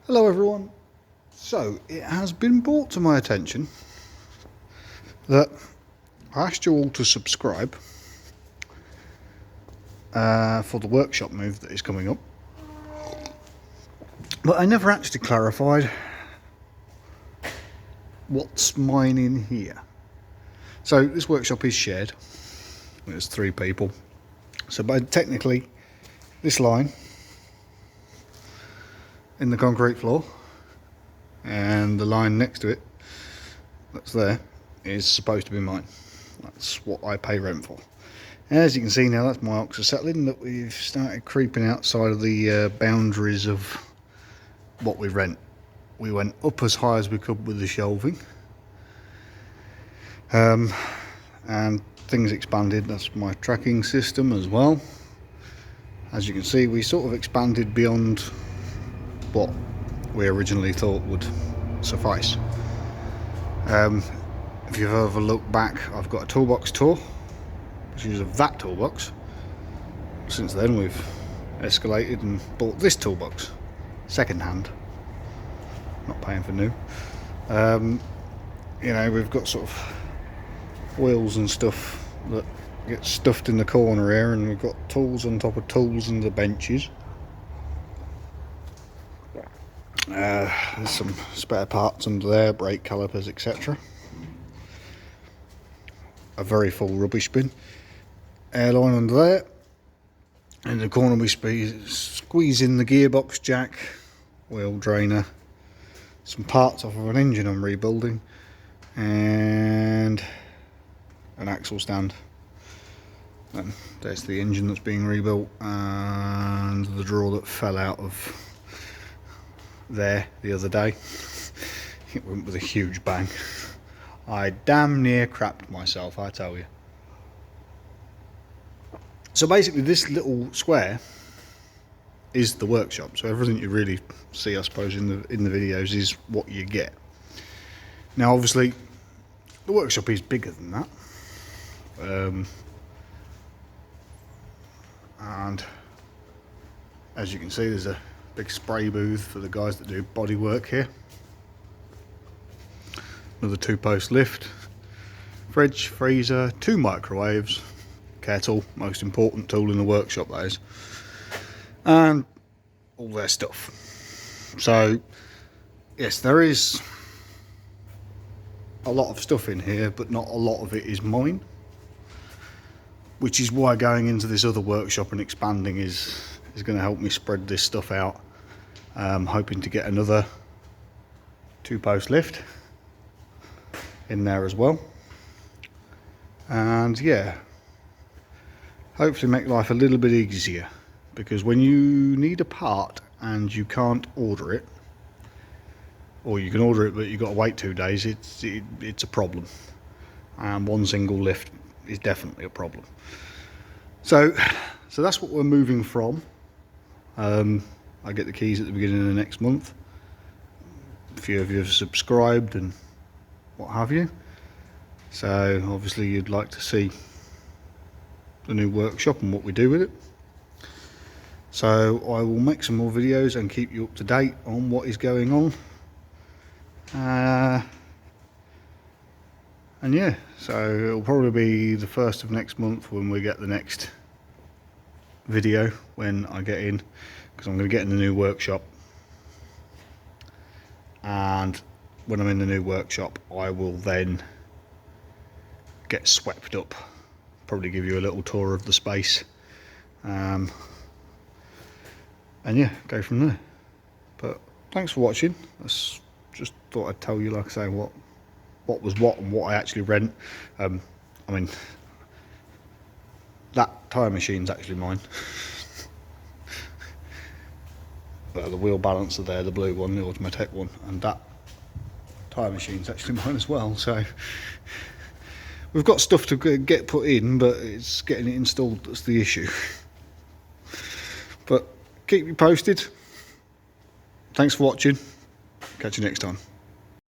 Hello everyone. So it has been brought to my attention that I asked you all to subscribe for the workshop move that is coming up, but I never actually clarified what's mine in here. So this workshop is shared. There's 3 people, so technically this line in the concrete floor and the line next to it that's there is supposed to be mine. That's what I pay rent for. As you can see now, that's my oxyacetylene that we've started creeping outside of the boundaries of what we rent. We went up as high as we could with the shelving, and things expanded. That's my tracking system as well. As you can see, we sort of expanded beyond what we originally thought would suffice. If you've ever looked back, I've got a toolbox tour, which is of that toolbox. Since then we've escalated and bought this toolbox, second hand, not paying for new. You know, we've got sort of wheels and stuff that get stuffed in the corner here, and we've got tools on top of tools and the benches. There's some spare parts under there, brake calipers, etc. A very full rubbish bin. Airline under there. In the corner we squeeze in the gearbox jack, wheel drainer, some parts off of an engine I'm rebuilding, and an axle stand. And there's the engine that's being rebuilt, and the drawer that fell out of there the other day. It went with a huge bang. I damn near crapped myself, I tell you. So basically this little square is the workshop. So everything you really see, I suppose, in the videos is what you get. Now obviously the workshop is bigger than that. And as you can see, there's a big spray booth for the guys that do body work here. Another 2-post lift, fridge, freezer, 2 microwaves, kettle, most important tool in the workshop that is, and all their stuff. So yes, there is a lot of stuff in here, but not a lot of it is mine, which is why going into this other workshop and expanding is going to help me spread this stuff out. Hoping to get another 2-post lift in there as well, and yeah, hopefully make life a little bit easier, because when you need a part and you can't order it, or you can order it but you've got to wait 2 days, it's a problem, and one single lift is definitely a problem. So that's what we're moving from. I get the keys at the beginning of the next month. A few of you have subscribed and what have you. So obviously you'd like to see the new workshop and what we do with it. So I will make some more videos and keep you up to date on what is going on. And yeah, so it'll probably be the 1st of next month when we get the next video, when I get in, because I'm going to get in the new workshop, and when I'm in the new workshop I will then get swept up, probably give you a little tour of the space, and yeah, go from there. But thanks for watching. I just thought I'd tell you, like I say, what was what and what I actually rent. I mean, that tyre machine's actually mine. The wheel balancer there, the blue one, the Automatec one, and that tyre machine's actually mine as well. So we've got stuff to get put in, but it's getting it installed that's the issue. But keep me posted. Thanks for watching. Catch you next time.